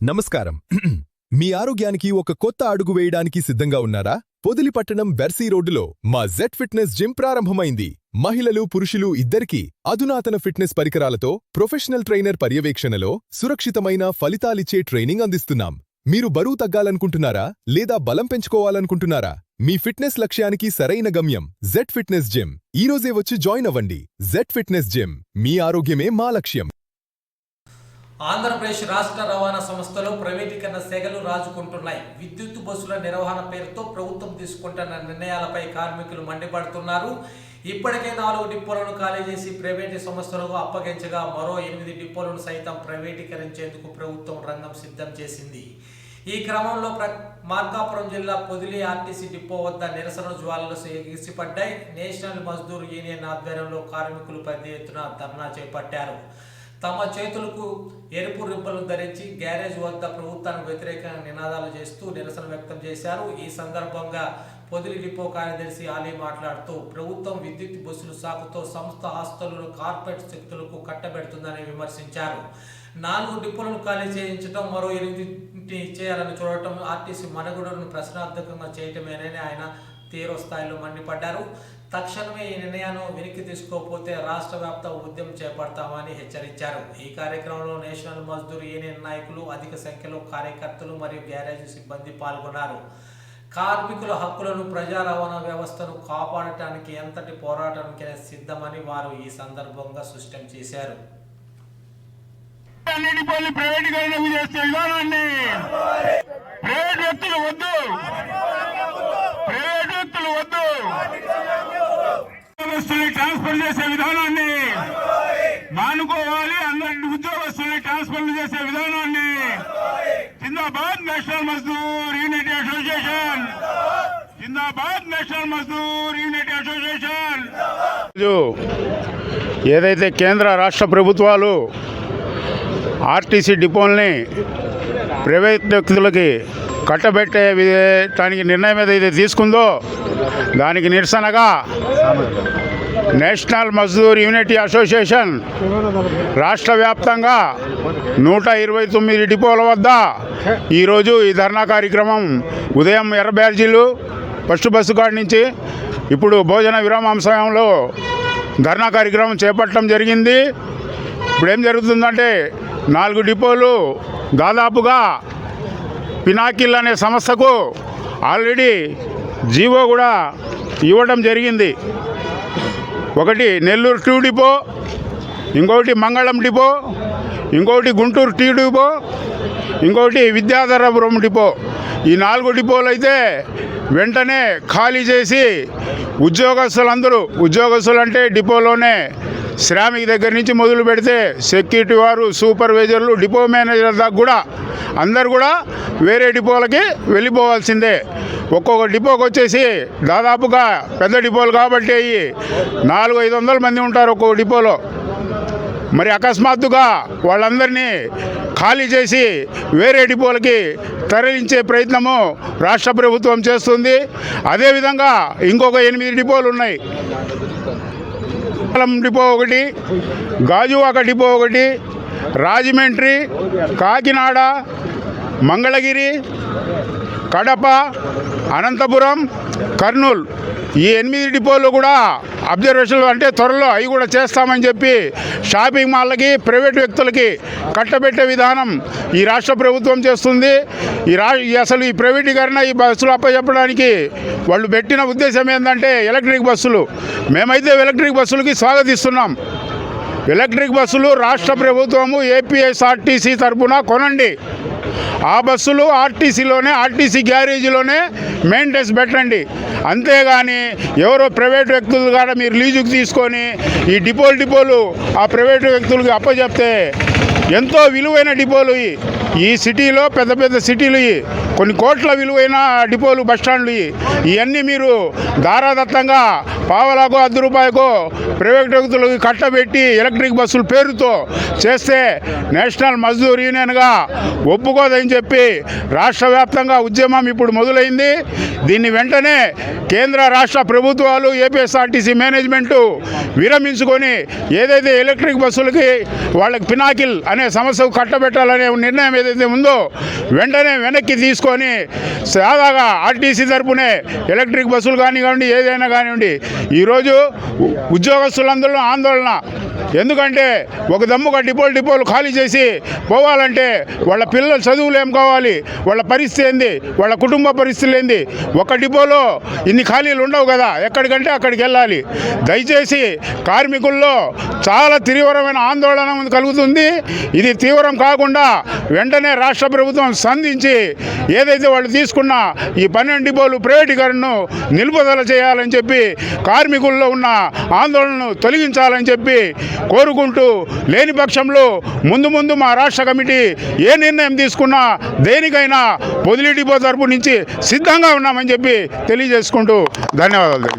నమస్కారం. మీ ఆరోగ్యానికి ఒక కొత్త అడుగు వేయడానికి సిద్ధంగా ఉన్నారా? పొదిలిపట్టణం బెర్సీ రోడ్డులో మా జెడ్ ఫిట్నెస్ జిమ్ ప్రారంభమైంది. మహిళలు, పురుషులు ఇద్దరికీ అధునాతన ఫిట్నెస్ పరికరాలతో ప్రొఫెషనల్ ట్రైనర్ పర్యవేక్షణలో సురక్షితమైన ఫలితాలిచ్చే ట్రైనింగ్ అందిస్తున్నాం. మీరు బరువు తగ్గాలనుకుంటున్నారా లేదా బలం పెంచుకోవాలనుకుంటున్నారా? మీ ఫిట్నెస్ లక్ష్యానికి సరైన గమ్యం జెడ్ ఫిట్నెస్ జిమ్. ఈరోజే వచ్చి జాయిన్ అవ్వండి. జెడ్ ఫిట్నెస్ జిమ్, మీ ఆరోగ్యమే మా లక్ష్యం. ఆంధ్రప్రదేశ్ రాష్ట్ర రవాణా సంస్థలో ప్రైవేటీకరణ సెగలు రాజుకుంటున్నాయి. విద్యుత్ బస్సుల నిర్వహణ పేరుతో ప్రభుత్వం తీసుకుంటున్న నిర్ణయాలపై కార్మికులు మండిపడుతున్నారు. ఇప్పటికే 4 డిపోలను ఖాళీ చేసి ప్రైవేటు సంస్థలకు అప్పగించగా మరో 8 డిపోలను సైతం ప్రైవేటీకరించేందుకు ప్రభుత్వం రంగం సిద్ధం చేసింది. ఈ క్రమంలో మార్కాపురం జిల్లా పొదిలి ఆర్టీసీ డిపో వద్ద నిరసన జ్వాలలు ఎగిసిపడ్డాయి. నేషనల్ మజ్దూర్ యూనియన్ ఆధ్వర్యంలో కార్మికులు పెద్ద ఎత్తున ధర్నా చేపట్టారు. తమ చేతులకు ఎరుపు రిబ్బన్లు ధరించి గ్యారేజ్ వద్ద ప్రభుత్వానికి వ్యతిరేకంగా నినాదాలు చేస్తూ నిరసన వ్యక్తం చేశారు. ఈ సందర్భంగా పొదిలి డిపో కార్యదర్శి ఆలీ మాట్లాడుతూ ప్రభుత్వం విద్యుత్ బస్సులు సాకుతో సంస్థ ఆస్తులను కార్పొరేట్ శక్తులకు కట్టబెడుతుందని విమర్శించారు. 4 డిపోలను ఖాళీ చేయించడం, మరో 8 చేయాలని చూడటం ఆర్టీసీ మనుగడను ప్రశ్నార్థకంగా చేయటమేనని ఆయన తీవ్ర స్థాయిలో మండిపడ్డారు. తక్షణమే ఈ నిర్ణయాన్ని వెనక్కి తీసుకోకపోతే రాష్ట్ర వ్యాప్త ఉద్యమం చేపడతామని హెచ్చరించారు. ఈ కార్యక్రమంలో నేషనల్ మజ్దూర్ యూనియన్ నాయకులు, అధిక సంఖ్యలో కార్యకర్తలు మరియు గ్యారేజ్ సిబ్బంది పాల్గొన్నారు. కార్మికుల హక్కులను, ప్రజా రవాణా వ్యవస్థను కాపాడటానికి ఎంతటి పోరాటానికైనా సిద్ధమని వారు ఈ సందర్భంగా స్పష్టం చేశారు. ట్రాన్స్ఫర్ చేసే విధానాన్ని మానుకోవాలి. అందరి ఉద్యోగస్తుల్ని ట్రాన్స్ఫర్ చేసే విధానాన్ని జిందాబాద్ నేషనల్ మజ్దూర్ యూనిటీ అసోసియేషన్, జిందాబాద్ నేషనల్ మజ్దూర్ యూనిటీ అసోసియేషన్. ఏదైతే కేంద్ర రాష్ట్ర ప్రభుత్వాలు ఆర్టీసీ డిపోల్ని ప్రైవేట్ వ్యక్తులకి కట్టబెట్టేటానికి నిర్ణయం ఏదైతే తీసుకుందో దానికి నిరసనగా నేషనల్ మజ్దూర్ యూనిటీ అసోసియేషన్ రాష్ట్ర వ్యాప్తంగా 129 డిపోల వద్ద ఈరోజు ఈ ధర్నా కార్యక్రమం ఉదయం ఎర్ర బ్యార్జీలు ఫస్ట్ బస్సు కాడి నుంచి ఇప్పుడు భోజన విరామం సమయంలో ధర్నా కార్యక్రమం చేపట్టడం జరిగింది. ఇప్పుడు ఏం జరుగుతుందంటే 4 డిపోలు దాదాపుగా పినాకిల్ అనే సంస్థకు ఆల్రెడీ జీవో కూడా ఇవ్వడం జరిగింది. ఒకటి నెల్లూరు 2 డిపో, ఇంకొకటి మంగళం డిపో, ఇంకొకటి గుంటూరు టీ డిపో, ఇంకొకటి విద్యాధరపురం డిపో. ఈ 4 డిపోలు అయితే వెంటనే ఖాళీ చేసి ఉద్యోగస్తులు అంటే డిపోలోనే శ్రామిక్ దగ్గర నుంచి మొదలు పెడితే సెక్యూరిటీ వారు, సూపర్వైజర్లు, డిపో మేనేజర్ దాకా కూడా అందరు కూడా వేరే డిపోలకి వెళ్ళిపోవాల్సిందే. ఒక్కొక్క డిపోకి వచ్చేసి దాదాపుగా పెద్ద డిపోలు కాబట్టి 400-500 మంది ఉంటారు ఒక్కొక్క డిపోలో. మరి అకస్మాత్తుగా వాళ్ళందరినీ ఖాళీ చేసి వేరే డిపోలకి తరలించే ప్రయత్నము రాష్ట్ర ప్రభుత్వం చేస్తుంది. అదేవిధంగా ఇంకొక 8 డిపోలు ఉన్నాయి. డిపో ఒకటి, గాజువాక డిపో ఒకటి, రాజమండ్రి, కాకినాడ, మంగళగిరి, కడప, అనంతపురం, కర్నూలు ఈ 8 డిపోలు కూడా అబ్జర్వేషన్లు అంటే త్వరలో అవి కూడా చేస్తామని చెప్పి షాపింగ్ మాల్లకి, ప్రైవేట్ వ్యక్తులకి కట్టబెట్టే విధానం ఈ రాష్ట్ర ప్రభుత్వం చేస్తుంది. అసలు ఈ ప్రైవేటీకరణ, ఈ బస్సులు అప్పచెప్పడానికి వాళ్ళు పెట్టిన ఉద్దేశం ఏంటంటే ఎలక్ట్రిక్ బస్సులు. మేమైతే ఎలక్ట్రిక్ బస్సులకి స్వాగతిస్తున్నాం. ఎలక్ట్రిక్ బస్సులు రాష్ట్ర ప్రభుత్వము ఏపీఎస్ఆర్టీసీ తరఫున కొనండి. ఆ బస్సులు ఆర్టీసీ గ్యారేజీలోనే మెయింటెనెన్స్ పెట్టండి. అంతేగాని ఎవరో ప్రైవేట్ వ్యక్తులు కూడా మీరు లీజుకు తీసుకొని ఈ డిపోలు ఆ ప్రైవేట్ వ్యక్తులకి అప్పచెప్తే ఎంతో విలువైన డిపోలు ఈ సిటీలో, పెద్ద సిటీలు కొన్ని కోట్ల విలువైన డిపోలు బస్టాండ్లు ఇవన్నీ మీరు దారాదత్తంగా పావలాకో ₹10 ప్రైవేట్ వ్యక్తులకు కట్టబెట్టి ఎలక్ట్రిక్ బస్సుల పేరుతో చేస్తే నేషనల్ మజ్దూర్ యూనియన్గా ఒప్పుకోదని చెప్పి రాష్ట్ర వ్యాప్తంగా ఉద్యమం ఇప్పుడు మొదలైంది. దీన్ని వెంటనే కేంద్ర రాష్ట్ర ప్రభుత్వాలు ఏపీఎస్ఆర్టీసీ మేనేజ్మెంటు విరమించుకొని ఏదైతే ఎలక్ట్రిక్ బస్సులకి వాళ్ళకి పినాకిల్ అనే సమస్యకు కట్టబెట్టాలనే నిర్ణయం ఏదైతే ఉందో వెంటనే వెనక్కి తీసుకొని సాదాగా ఆర్టీసీ తరపునే ఎలక్ట్రిక్ బస్సులు కానివ్వండి ఏదైనా కానివ్వండి ఈరోజు ఉద్యోగస్తులందరూ ఆందోళన. ఎందుకంటే ఒక దమ్ముగా డిపోలు ఖాళీ చేసి పోవాలంటే వాళ్ళ పిల్లల చదువులు ఏం కావాలి, వాళ్ళ పరిస్థితి ఏంది, వాళ్ళ కుటుంబ పరిస్థితులు ఏంది. ఒక డిపోలో ఇన్ని ఖాళీలు ఉండవు కదా, ఎక్కడికంటే అక్కడికి వెళ్ళాలి. దయచేసి కార్మికుల్లో చాలా తీవ్రమైన ఆందోళన కలుగుతుంది. ఇది తీవ్రం కాకుండా వెంటనే రాష్ట్ర ప్రభుత్వం స్పందించి ఏదైతే వాళ్ళు తీసుకున్న ఈ 12 డిపోలు ప్రైవేటీకరణను నిలుపుదల చేయాలని చెప్పి కార్మికుల్లో ఉన్న ఆందోళనను తొలగించాలని చెప్పి కోరుకుంటూ, లేని పక్షంలో ముందు మా రాష్ట్ర కమిటీ ఏ నిర్ణయం తీసుకున్నా దేనికైనా పొదిలి డిపో తరపు నుంచి సిద్ధంగా ఉన్నామని చెప్పి తెలియజేసుకుంటూ ధన్యవాదాలు.